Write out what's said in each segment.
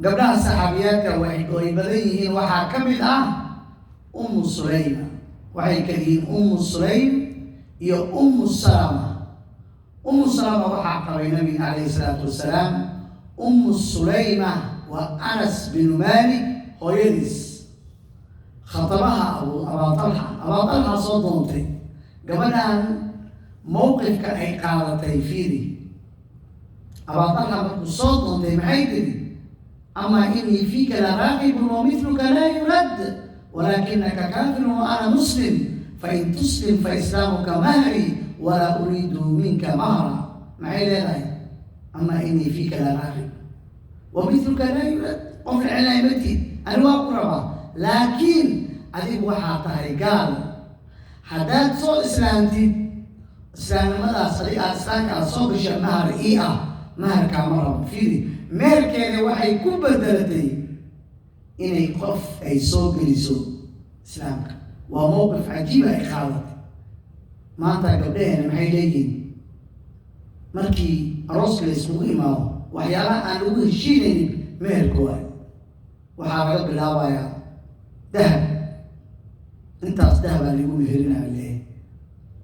gabdhaha saxaabiyaadka way badan yihiin. waxaa ka mid ah Ummu Sulayma, waxay kala yihiin Ummu Sulaym iyo Ummu Salama. Ummu Salama waxaa qabay nabiga calayhi salaatu wasalaam. Ummu Sulayma waa Anas bin Malik hooyadiis, khatabaha Abaa Talha soo doontay. gabadhan mowqifka ay qaadatay fiiri. Abaa Talha markuu soo doontay maxay tiri? أما إني فيك لراغب ومثلك لا يرد ولكنك كافر وأنا مسلم فإن تسلم فإسلامك مهري ولا أريد منك مهرا. معي لغاية أما إني فيك لراغب ومثلك لا يرد وفي علامتي أنواع قربة لكن أذيب وحاطها قال حداد صو إسلامتي إسلام ماذا صديقة إسلامك أصوب مهر إيئة مهر كامرة فيري meerkeeda waxay ku bedelatay inay qof ay soo geliso islaamka. waa mowqif cajiiba ay qaadatay. maanta gabdhaheena maxay leeyihiin markii arooska la iskugu imaado waxyaalaha aan lagu heshiinaynin meherka waay. waxaa laga bilaabayaa dahab, intaas dahabaa lagu meherinayo leeyahay.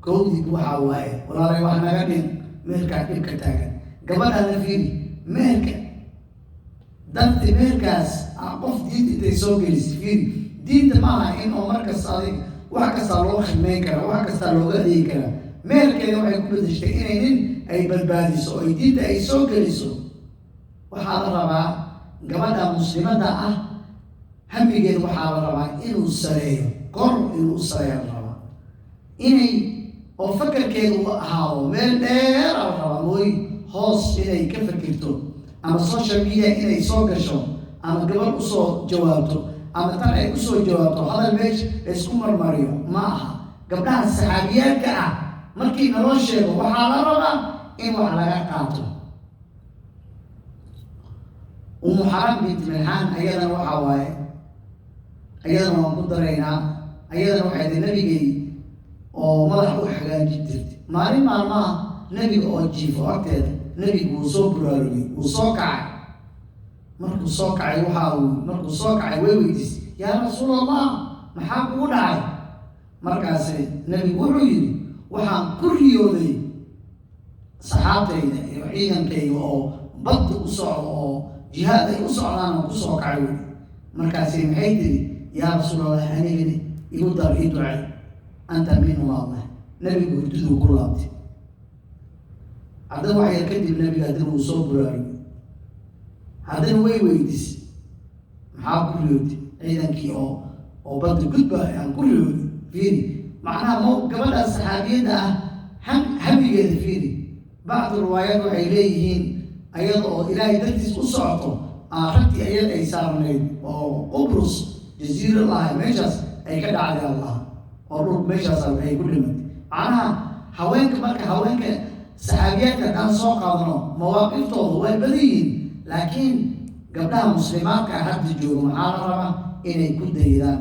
kowdid waxaa waaye walaalay wax naga dhin, meherkaa dhibka taagan. gabadha la fiiri meherka darti meherkaas qof diinta intay soo gelisay fiiri. diinta maaha in oo markas adig wax kastaa loo khidmayn kara, wax kastaa looga adeegi kara. meherkeeda waxay ku bedeshtay inay nin ay badbaadiso oo diinta ay soo geliso. waxaa la rabaa gabadha muslimada ah hamigeeda waxaa la rabaa inuu sareeyo, kor inuu u sareeyo la rabaa. inay oo fakarkeeda u ahaado meel dheer la rabaa, mooy hoos inay ka fakirto ama social media inay soo gasho ama gabadh usoo jawaabto ama tan ay usoo jawaabto hadal meesha laysku marmariyo ma aha. gabdhaha saxaabiyaadka ah markii naloo sheego waxaa la rabaa in wax laga qaato. Ummu Haram bint Milhaan ayadana waxaa waaye, ayadana waan ku daraynaa. ayadana waxay tahay nabigay oo madax u hagaaji jirtay. maalin maalmaha nabiga oo jiifo agteeda nabigu wuu soo buraarugay, wuu soo kacay. markuu soo kacay way weydiisay, yaa rasuulallah maxaa kugu dhacay? markaasi nabigu wuxuu yidhi waxaan ku riyooday saxaabtayda iyo ciidankayga oo badda u socdo oo jihaad ay u socdaan oo kusoo kacay wey. markaasi maxay tiri, yaa rasuulallah anigani igu dar ii ducay, anta minhu allah. nabigu hurdiduu ku laabtay. haddana wax yar kadib nabiga haddana uu soo buraarugay, haddana way weydiisay maxaa ku riyootay? ciidankii oo badda gudba aan ku riyooday. fiiri macnaha gabadhaas saxaabiyadda ah hamigeeda fiiri. bacdu riwaayaad waxay leeyihiin ayada oo ilaahay dartiis u socoto ragtii ayada ay saarnayd oo Qubrus jasiira lahay meeshaas ay ka dhacday allah oo dhul meeshaas ay ku dhimatay. macnaha haweenka saxaabiyaadka haddaan soo qaadano mawaaqiftooda way badan yihiin, laakiin gabdhaha muslimaadka hadda jooga maxaa la rabaa inay ku daydaan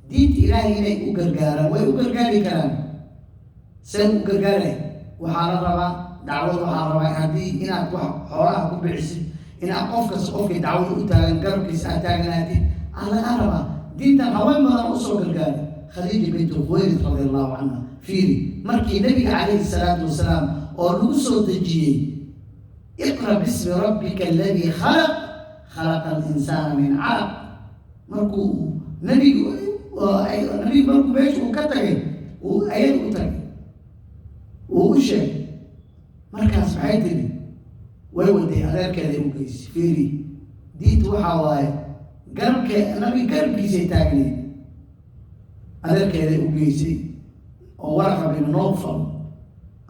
diinta ilaahay, inay u gargaaraan. way u gargaari karaan. see u gargaaray? waxaa la rabaa dacwad. waxaa la rabaa haddii inaad wax xoolaha ku bixisid, inaad qofkii dacwada u taagan garabkiisa aad taaganaatid aa laga rabaa. diintan haween badan usoo gargaaray. khadiija bintu khuwaylid radiallahu canha fiiri markii nabiga calayhi salaatu wasalaam oo lagu soo dejiyey iqra bismi rabbika aladii khalaqa alinsaana min calaq. markuu nabigu markuu meesha uu ka tagay ayada u tagay uu u sheegay. markaas maxay tiri? way waday adeerkeeday u geysay. fiiri diinta waxaa waaye nabiga garabkiisay taagnayd. adeerkeeday u geysay oo Waraqa bin Nawfal.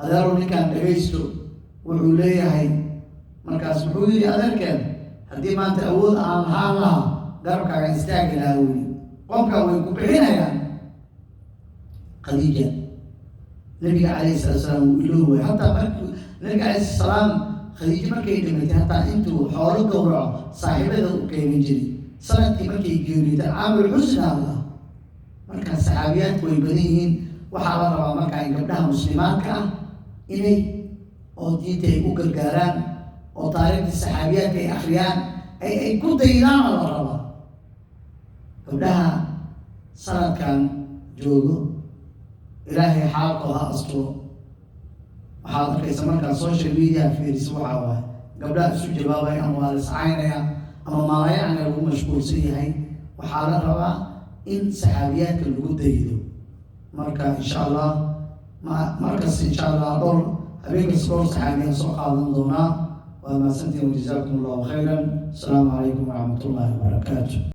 adeero ninkaan dhagaysto wuxuu leeyahay. markaas wuxuu yidhi adeerkeeda haddii maanta awood aan lahaan lahaa garabkaaga istaagi lahaa weli. qofkaa way ku bixinayaan. khadiija nabiga calayhi salaatu salaam wuu ilooway. hataa markii nabiga calayhi salaam khadiija markay dhimatay hataa intuu xoolo gowraco saaxiibada u qeyban jiray. sanadkii markay geeriyotay caamul xusna allah. markaas saxaabiyaadku way badan yihiin. waxaa la rabaa markaa in gabdhaha muslimaadka ah inay oo diinta ay u gargaaraan oo taariikhda saxaabiyaadka ay akhriyaan. ay ku daydaan la rabaa gabdhaha sanadkan joogo ilaahay xaalkooda asturo waxaad arkaysa markaa social media fiiriso waxaa waaye gabdhaha isu jawaabaya ama waa liscaynaya ama maalayacna lagu mashquulsan yahay waxaa la rabaa in saxaabiyaadka lagu daydo marka insha allah markas insha allah dhowr habeenkas dhowr saxaabiyaan soo qaadan doonaa waa mahadsantiin wajazaakum allahu khayran asalaamu calaykum waraxmat ullahi wabarakaatu